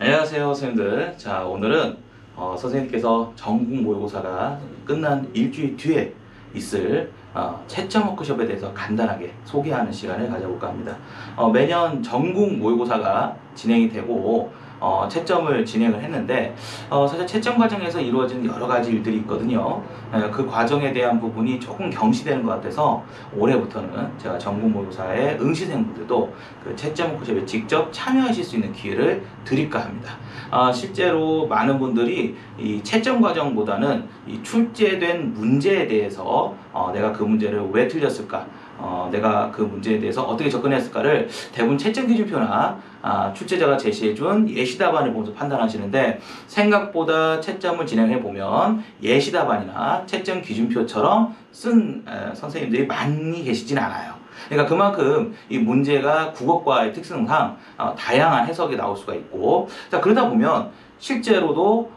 안녕하세요, 선생님들. 자, 오늘은 선생님께서 전국 모의고사가 끝난 일주일 뒤에 있을 채점 워크숍에 대해서 간단하게 소개하는 시간을 가져볼까 합니다. 매년 전국 모의고사가 진행이 되고 채점을 진행을 했는데 사실 채점 과정에서 이루어지는 여러 가지 일들이 있거든요. 그 과정에 대한 부분이 조금 경시되는 것 같아서 올해부터는 제가 전국 모의고사의 응시생분들도 그 채점 워크숍에 직접 참여하실 수 있는 기회를 드릴까 합니다. 실제로 많은 분들이 이 채점 과정보다는 이 출제된 문제에 대해서 내가 그 문제를 왜 틀렸을까, 내가 그 문제에 대해서 어떻게 접근했을까를 대부분 채점 기준표나 출제자가 제시해준 예시 답안을 보면서 판단하시는데, 생각보다 채점을 진행해보면 예시 답안이나 채점 기준표처럼 쓴 선생님들이 많이 계시진 않아요. 그러니까 그만큼 이 문제가 국어과의 특성상 다양한 해석이 나올 수가 있고, 자, 그러다 보면 실제로도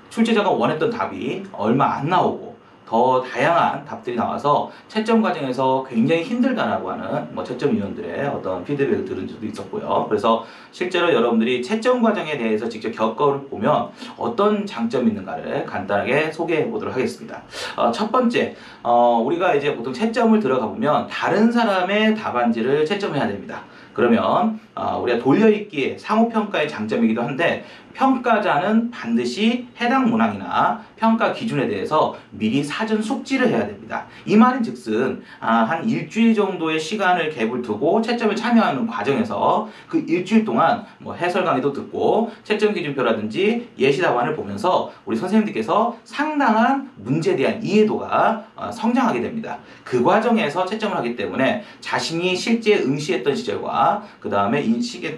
출제자가 원했던 답이 얼마 안 나오고 더 다양한 답들이 나와서 채점 과정에서 굉장히 힘들다라고 하는 채점위원들의 어떤 피드백을 들은 적도 있었고요. 그래서 실제로 여러분들이 채점 과정에 대해서 직접 겪어보면 어떤 장점이 있는가를 간단하게 소개해 보도록 하겠습니다. 첫 번째, 우리가 이제 보통 채점을 들어가 보면 다른 사람의 답안지를 채점해야 됩니다. 그러면 우리가 돌려읽기의 상호평가의 장점이기도 한데, 평가자는 반드시 해당 문항이나 평가 기준에 대해서 미리 사전 숙지를 해야 됩니다. 이 말인 즉슨 한 일주일 정도의 시간을 갭을 두고 채점에 참여하는 과정에서 그 일주일 동안 해설 강의도 듣고 채점 기준표라든지 예시 답안을 보면서 우리 선생님들께서 상당한 문제에 대한 이해도가 성장하게 됩니다. 그 과정에서 채점을 하기 때문에 자신이 실제 응시했던 시절과 그 다음에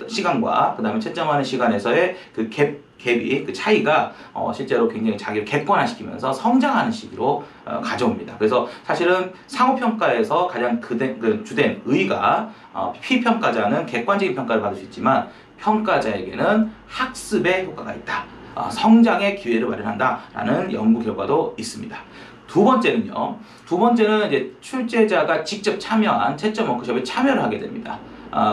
시간과 그 다음에 채점하는 시간에서의 그 갭이, 그 차이가 실제로 굉장히 자기를 객관화시키면서 성장하는 시기로 가져옵니다. 그래서 사실은 상호평가에서 가장 주된 의의가 피평가자는 객관적인 평가를 받을 수 있지만 평가자에게는 학습의 효과가 있다, 성장의 기회를 마련한다라는 연구 결과도 있습니다. 두 번째는 이제 출제자가 직접 참여한 채점 워크숍에 참여를 하게 됩니다.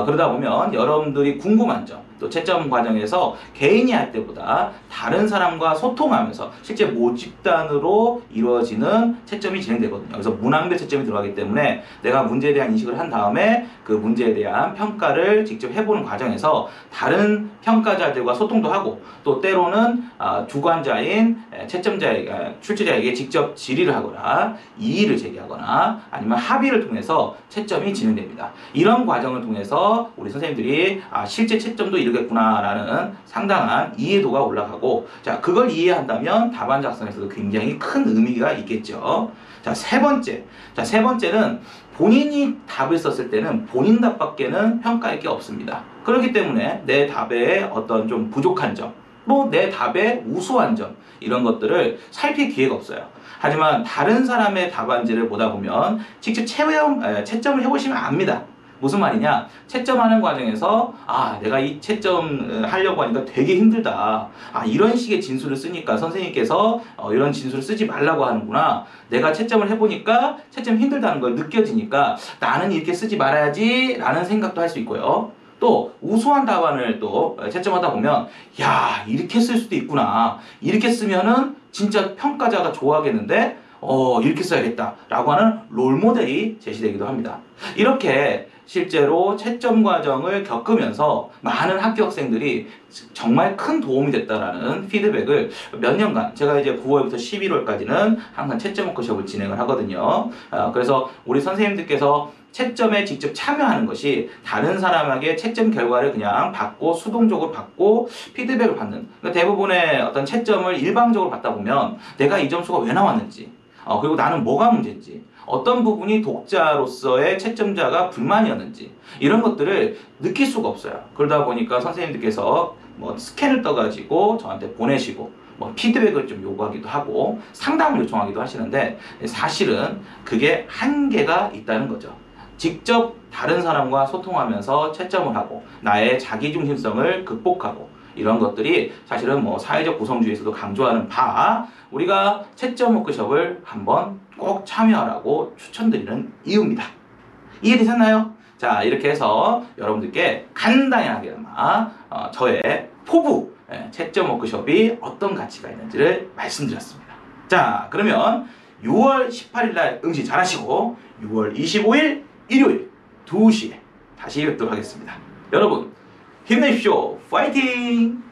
그러다 보면 여러분들이 궁금한 점, 또 채점 과정에서 개인이 할 때보다 다른 사람과 소통하면서 실제 모집단으로 이루어지는 채점이 진행되거든요. 그래서 문항별 채점이 들어가기 때문에 내가 문제에 대한 인식을 한 다음에 그 문제에 대한 평가를 직접 해보는 과정에서 다른 평가자들과 소통도 하고, 또 때로는 주관자인 출제자에게 직접 질의를 하거나 이의를 제기하거나 아니면 합의를 통해서 채점이 진행됩니다. 이런 과정을 통해서 우리 선생님들이 실제 채점도 이루겠구나라는 상당한 이해도가 올라가고, 자, 그걸 이해한다면 답안 작성에서도 굉장히 큰 의미가 있겠죠. 자, 세 번째는 본인이 답을 썼을 때는 본인 답밖에는 평가할 게 없습니다. 그렇기 때문에 내 답에 어떤 좀 부족한 점, 내 답에 우수한 점, 이런 것들을 살필 기회가 없어요. 하지만 다른 사람의 답안지를 보다 보면 직접 채점을 해보시면 압니다. 무슨 말이냐? 채점하는 과정에서 내가 이 채점 하려고 하니까 되게 힘들다, 이런 식의 진술을 쓰니까 선생님께서 이런 진술을 쓰지 말라고 하는구나, 내가 채점을 해보니까 채점 힘들다는 걸 느껴지니까 나는 이렇게 쓰지 말아야지 라는 생각도 할 수 있고요. 또 우수한 답안을 또 채점하다 보면 이렇게 쓸 수도 있구나, 이렇게 쓰면은 진짜 평가자가 좋아하겠는데 이렇게 써야겠다 라고 하는 롤모델이 제시되기도 합니다. 이렇게 실제로 채점 과정을 겪으면서 많은 학교 학생들이 정말 큰 도움이 됐다라는 피드백을 몇 년간, 제가 이제 9월부터 11월까지는 항상 채점 워크숍을 진행을 하거든요. 그래서 우리 선생님들께서 채점에 직접 참여하는 것이 다른 사람에게 채점 결과를 그냥 받고 수동적으로 받고 피드백을 받는, 그러니까 대부분의 어떤 채점을 일방적으로 받다 보면 내가 이 점수가 왜 나왔는지, 그리고 나는 뭐가 문제인지, 어떤 부분이 독자로서의 채점자가 불만이었는지, 이런 것들을 느낄 수가 없어요. 그러다 보니까 선생님들께서 스캔을 떠가지고 저한테 보내시고 피드백을 좀 요구하기도 하고 상담을 요청하기도 하시는데, 사실은 그게 한계가 있다는 거죠. 직접 다른 사람과 소통하면서 채점을 하고 나의 자기중심성을 극복하고, 이런 것들이 사실은 사회적 구성주의에서도 강조하는 바, 우리가 채점 워크숍을 한번 꼭 참여하라고 추천드리는 이유입니다. 이해되셨나요? 자, 이렇게 해서 여러분들께 간단하게나마 저의 포부, 채점 워크숍이 어떤 가치가 있는지를 말씀드렸습니다. 자, 그러면 6월 18일 날 응시 잘하시고 6월 25일 일요일 2시에 다시 뵙도록 하겠습니다. 여러분 힘내십시오. 파이팅!